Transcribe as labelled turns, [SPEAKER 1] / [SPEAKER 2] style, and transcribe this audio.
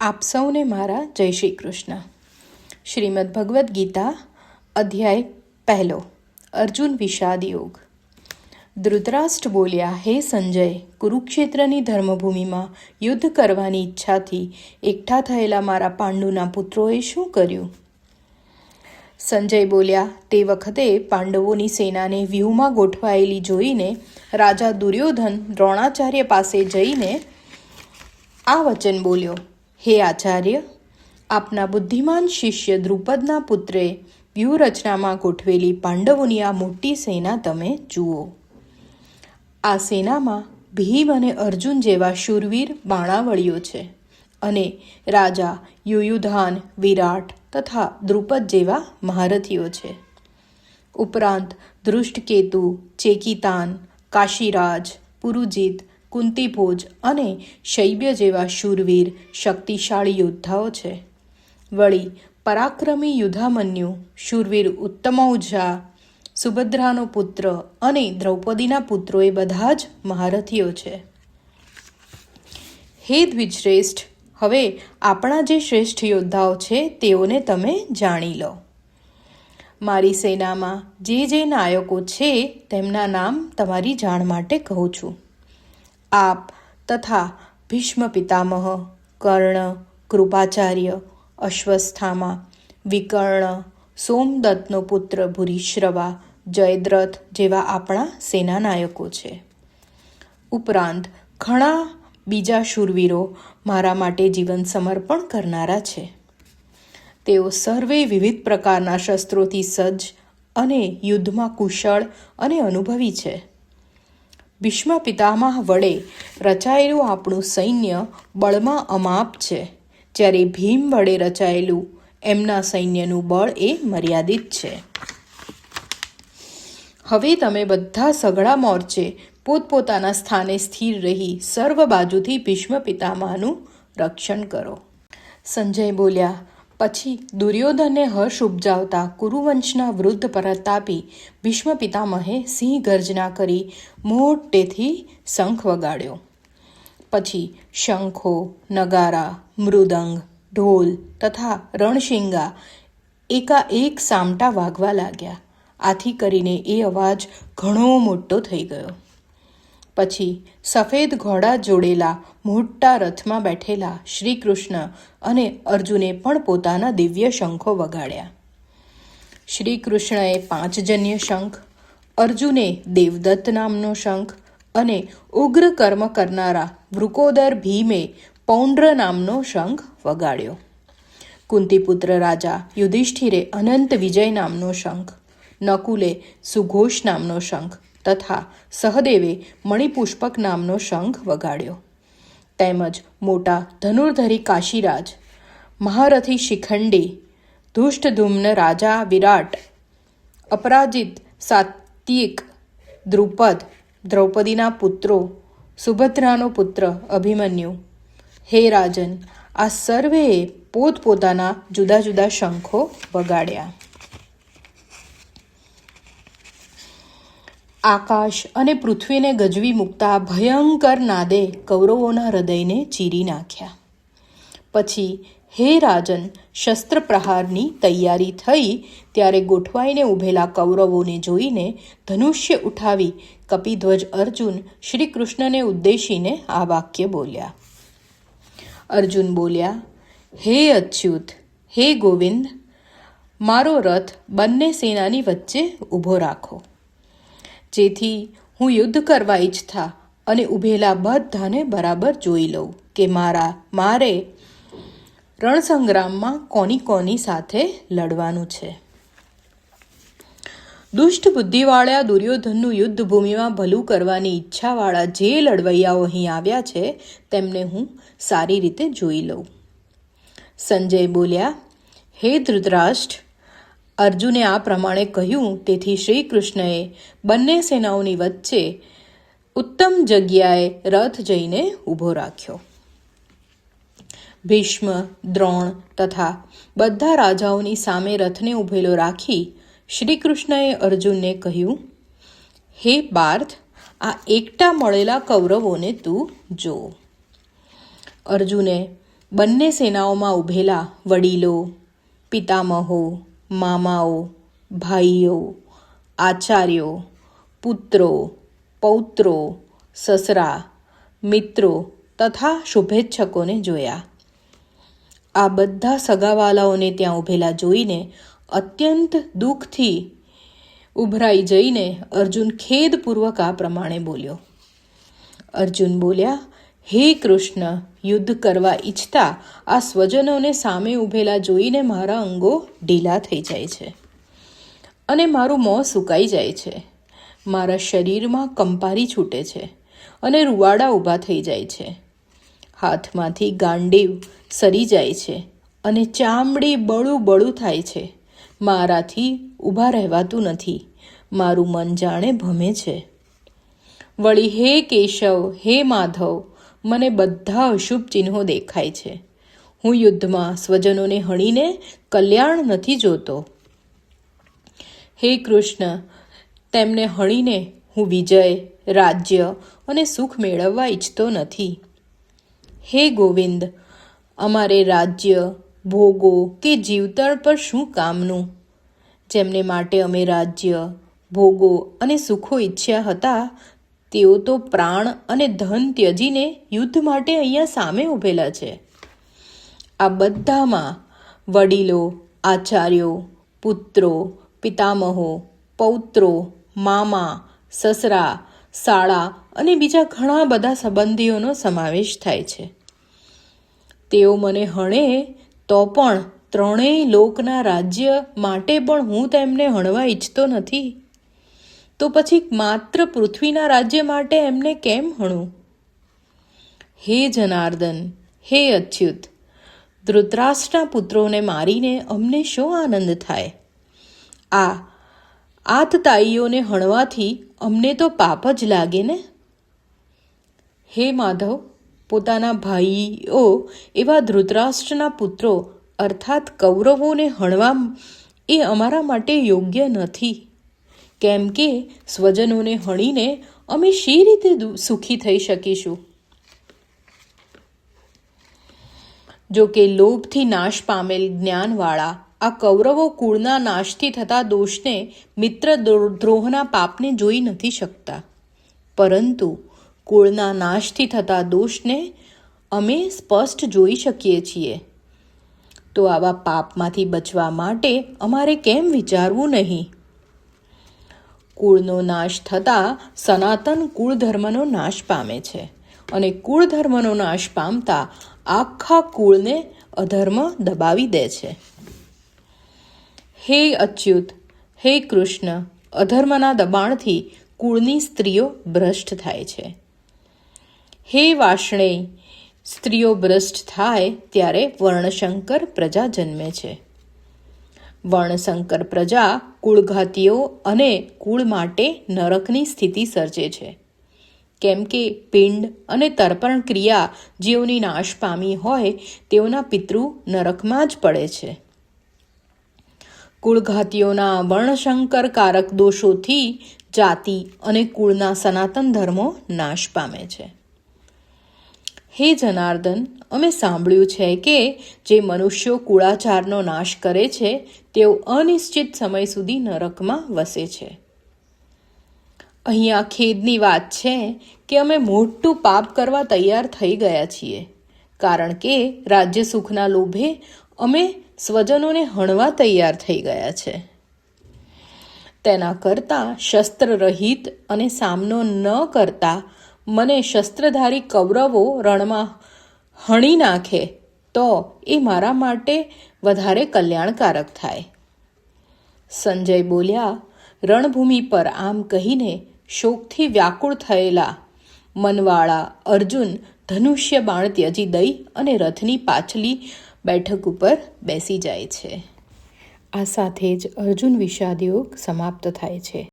[SPEAKER 1] આપ સૌને મારા જય શ્રી કૃષ્ણ. શ્રીમદ્ ભગવદ્ ગીતા અધ્યાય 1. અર્જુન વિષાદ યોગ. ધૃતરાષ્ટ્ર બોલ્યા, હે સંજય, કુરુક્ષેત્રની ધર્મભૂમિમાં યુદ્ધ કરવાની ઈચ્છાથી એકઠા થયેલા મારા પાંડુના પુત્રોએ શું કર્યું? સંજય બોલ્યા, તે વખતે પાંડવોની સેનાને વ્યૂહમાં ગોઠવાયેલી જોઈને રાજા દુર્યોધન દ્રોણાચાર્ય પાસે જઈને આ વચન બોલ્યો, હે આચાર્ય, આપના બુદ્ધિમાન શિષ્ય દ્રુપદના પુત્રે વ્યૂહરચનામાં ગોઠવેલી પાંડવોની આ મોટી સેના તમે જુઓ. આ સેનામાં ભીમ અને અર્જુન જેવા શૂરવીર બાણાવળીઓ છે અને રાજા યુયુધાન, વિરાટ તથા દ્રુપદ જેવા મહારથીઓ છે. ઉપરાંત ધૃષ્ટકેતુ, ચેકિતાન, કાશીરાજ, પુરુજીત, કુંતીભોજ અને શૈબ્ય જેવા શૂરવીર શક્તિશાળી યોદ્ધાઓ છે. વળી પરાક્રમી યુધામન્યુ, શૂરવીર ઉત્તમૌજા, સુભદ્રાનો પુત્ર અને દ્રૌપદીના પુત્રો એ બધા જ મહારથીઓ છે. હે દ્વિજશ્રેષ્ઠ, હવે આપણા જે શ્રેષ્ઠ યોદ્ધાઓ છે તેઓને તમે જાણી લો. મારી સેનામાં જે નાયકો છે તેમના નામ તમારી જાણ માટે કહું છું. આપ તથા ભીષ્મ પિતામહ, કર્ણ, કૃપાચાર્ય, અશ્વસ્થામા, વિકર્ણ, સોમદત્તનો પુત્ર ભૂરિશ્રવા, જયદ્રથ જેવા આપણા સેનાનાયકો છે. ઉપરાંત ઘણા બીજા શૂરવીરો મારા માટે જીવન સમર્પણ કરનારા છે. તેઓ સર્વે વિવિધ પ્રકારના શસ્ત્રોથી સજ્જ અને યુદ્ધમાં કુશળ અને અનુભવી છે. ભીષ્મ પિતામહ વડે રચાયેલું આપણું સૈન્ય બળમાં અમાપ છે, જ્યારે ભીમ વડે રચાયેલું એમના સૈન્યનું બળ એ મર્યાદિત છે. હવે તમે બધા સઘળા મોરચે પોતપોતાના સ્થાને સ્થિર રહી સર્વ બાજુથી ભીષ્મ પિતામહનું રક્ષણ કરો. સંજય બોલ્યા, પછી દુર્યોધનને હર્ષ ઉપજાવતા કુરુવંશના વૃદ્ધ પ્રતાપી ભીષ્મ પિતામહે સિંહ ગર્જના કરી મોટેથી શંખ વગાડ્યો. પછી શંખો, નગારા, મૃદંગ, ઢોલ તથા રણશિંગા એકાએક સામટા વાગવા લાગ્યા. આથી કરીને એ અવાજ ઘણો મોટો થઈ ગયો. પછી સફેદ ઘોડા જોડેલા મોટા રથમાં બેઠેલા શ્રી કૃષ્ણ અને અર્જુને પણ પોતાના દિવ્ય શંખો વગાડ્યા. શ્રી કૃષ્ણએ 5 જન્ય શંખ, અર્જુને દેવદત્ત નામનો શંખ અને ઉગ્ર કર્મ કરનારા વૃકોદર ભીમે પૌંડ્ર નામનો શંખ વગાડ્યો. કુંતીપુત્ર રાજા યુધિષ્ઠિરે અનંત વિજય નામનો શંખ, નકુલે સુઘોષ નામનો શંખ તથા સહદેવે મણિપુષ્પક નામનો શંખ વગાડ્યો. તેમજ મોટા ધનુર્ધરી કાશીરાજ, મહારથી શિખંડી, ધૃષ્ટદ્યુમ્ન રાજા વિરાટ, અપરાજિત સાત્યક, દ્રુપદ, દ્રૌપદીના પુત્રો, સુભદ્રાનો પુત્ર અભિમન્યુ. હે રાજન, આ સર્વેએ પોતપોતાના જુદા જુદા શંખો વગાડ્યા. આકાશ અને પૃથ્વીને ગજવી મૂકતા ભયંકર નાદે કૌરવોના હૃદયને ચીરી નાખ્યા. પછી હે રાજન, શસ્ત્ર પ્રહારની તૈયારી થઈ ત્યારે ગોઠવાઈને ઊભેલા કૌરવોને જોઈને ધનુષ્ય ઉઠાવી કપિધ્વજ અર્જુન શ્રી કૃષ્ણને ઉદ્દેશીને આ વાક્ય બોલ્યા. અર્જુન બોલ્યા, હે અચ્યુત, હે ગોવિંદ, મારો રથ બંને સેનાની વચ્ચે ઊભો રાખો, જેથી હું યુદ્ધ કરવા ઈચ્છતા અને ઊભેલા બધાને બરાબર જોઈ લઉં કે મારે રણસંગ્રામમાં કોની સાથે લડવાનું છે. દુષ્ટ બુદ્ધિવાળા દુર્યોધનનું યુદ્ધ ભૂમિમાં ભલું કરવાની ઈચ્છાવાળા જે લડવૈયાઓ અહીં આવ્યા છે તેમને હું સારી રીતે જોઈ લઉં. સંજય બોલ્યા, હે ધૃતરાષ્ટ્ર, અર્જુને આ પ્રમાણે કહ્યું તેથી શ્રી કૃષ્ણએ બંને સેનાઓની વચ્ચે ઉત્તમ જગ્યાએ રથ જઈને ઊભો રાખ્યો. ભીષ્મ, દ્રોણ તથા બધા રાજાઓની સામે રથને ઊભેલો રાખી શ્રી કૃષ્ણએ અર્જુનને કહ્યું, હે પાર્થ, આ એકટા મળેલા કૌરવોને તું જો. અર્જુને બંને સેનાઓમાં ઊભેલા વડીલો, પિતામહો, મામાઓ, ભાઈઓ, આચાર્યો, પુત્રો, પૌત્રો, સસરા, મિત્રો તથા શુભેચ્છકોને જોયા. આ બધા સગાવાલાઓને ત્યાં ઊભેલા જોઈને અત્યંત દુઃખથી ઉભરાઈ જઈને અર્જુન ખેદપૂર્વક આ પ્રમાણે બોલ્યો. અર્જુન બોલ્યા, હે કૃષ્ણ, યુદ્ધ કરવા ઈચ્છતા આ સ્વજનોને સામે ઊભેલા જોઈને મારા અંગો ઢીલા થઈ જાય છે અને મારું મોં સુકાઈ જાય છે. મારા શરીરમાં કંપારી છૂટે છે અને રૂવાડા ઊભા થઈ જાય છે. હાથમાંથી ગાંડીવ સરી જાય છે અને ચામડી બળું બળું થાય છે. મારાથી ઊભા રહેવાતું નથી. મારું મન જાણે ભમે છે. વળી હે કેશવ, હે માધવ, મને બધા અશુભ ચિહ્નો દેખાય છે. હું યુદ્ધમાં સ્વજનોને હણીને કલ્યાણ નથી જોતો. હે કૃષ્ણ, તેમને હણીને હું વિજય, રાજ્ય અને સુખ મેળવવા ઈચ્છતો નથી. હે ગોવિંદ, અમારે રાજ્ય, ભોગો કે જીવતર પર શું કામનું? જેમને માટે અમે રાજ્ય, ભોગો અને સુખો ઈચ્છ્યા હતા તેઓ તો પ્રાણ અને ધન ત્યજીને યુદ્ધ માટે અહીંયા સામે ઊભેલા છે. આ બધામાં વડીલો, આચાર્યો, પુત્રો, પિતામહો, પૌત્રો, મામા, સસરા, સાળા અને બીજા ઘણા બધા સંબંધીઓનો સમાવેશ થાય છે. તેઓ મને હણે તો પણ ત્રણેય લોકના રાજ્ય માટે પણ હું તેમને હણવા ઈચ્છતો નથી. તો પછી માત્ર પૃથ્વીના રાજ્ય માટે એમને કેમ હણું? હે જનાર્દન, હે અચ્યુત, ધૃતરાષ્ટ્રના પુત્રોને મારીને અમને શો આનંદ થાય? આ આતતાઈઓને હણવાથી અમને તો પાપ જ લાગે ને? હે માધવ, પોતાના ભાઈઓ એવા ધૃતરાષ્ટ્રના પુત્રો અર્થાત કૌરવોને હણવા એ અમારા માટે યોગ્ય નથી. કેમ કે સ્વજનોને હણીને અમે શી રીતે સુખી થઈ શકીશું? જો કે લોભથી નાશ પામેલ જ્ઞાનવાળા આ કૌરવો કુળના નાશથી થતા દોષને, મિત્ર દ્રોહના પાપને જોઈ નથી શકતા, પરંતુ કુળના નાશથી થતા દોષને અમે સ્પષ્ટ જોઈ શકીએ છીએ. તો આવા પાપમાંથી બચવા માટે અમારે કેમ વિચારવું નહીં? કુળનો નાશ થતાં સનાતન કુળ ધર્મનો નાશ પામે છે અને કુળ ધર્મનો નાશ પામતા આખા કુળને અધર્મ દબાવી દે છે. હે અચ્યુત, હે કૃષ્ણ, અધર્મના દબાણથી કુળની સ્ત્રીઓ ભ્રષ્ટ થાય છે. હે વાર્ષ્ણેય, સ્ત્રીઓ ભ્રષ્ટ થાય ત્યારે વર્ણશંકર પ્રજા જન્મે છે. વર્ણશંકર પ્રજા કુળઘાતીઓ અને કુળ માટે નરકની સ્થિતિ સર્જે છે. કેમ કે પિંડ અને તર્પણ ક્રિયા જેઓની નાશ પામી હોય તેઓના પિતૃ નરકમાં જ પડે છે. કુળઘાતીઓના વર્ણશંકર કારક દોષોથી જાતિ અને કુળના સનાતન ધર્મો નાશ પામે છે. હે જનાર્દન, અમે સાંભળ્યું છે કે જે મનુષ્યો કુળાચારનો નાશ કરે છે તેઓ અનિશ્ચિત સમય સુધી નરકમાં વસે છે. અહીંયા ખેદની વાત છે કે અમે મોટું પાપ કરવા તૈયાર થઈ ગયા છીએ, કારણ કે રાજ્ય સુખના લોભે અમે સ્વજનોને હણવા તૈયાર થઈ ગયા છે. તેના કરતાં શસ્ત્ર રહિત અને સામનો ન કરતા મને શસ્ત્રધારી કૌરવો રણમાં હણી નાખે તો એ મારા માટે વધારે કલ્યાણકારક થાય. સંજય બોલ્યા, રણભૂમિ પર આમ કહીને શોકથી વ્યાકુળ થયેલા મનવાળા અર્જુન ધનુષ્ય બાણ ત્યજી દઈ અને રથની પાછલી બેઠક ઉપર બેસી જાય છે. આ સાથે જ અર્જુન વિષાદ યોગ સમાપ્ત થાય છે.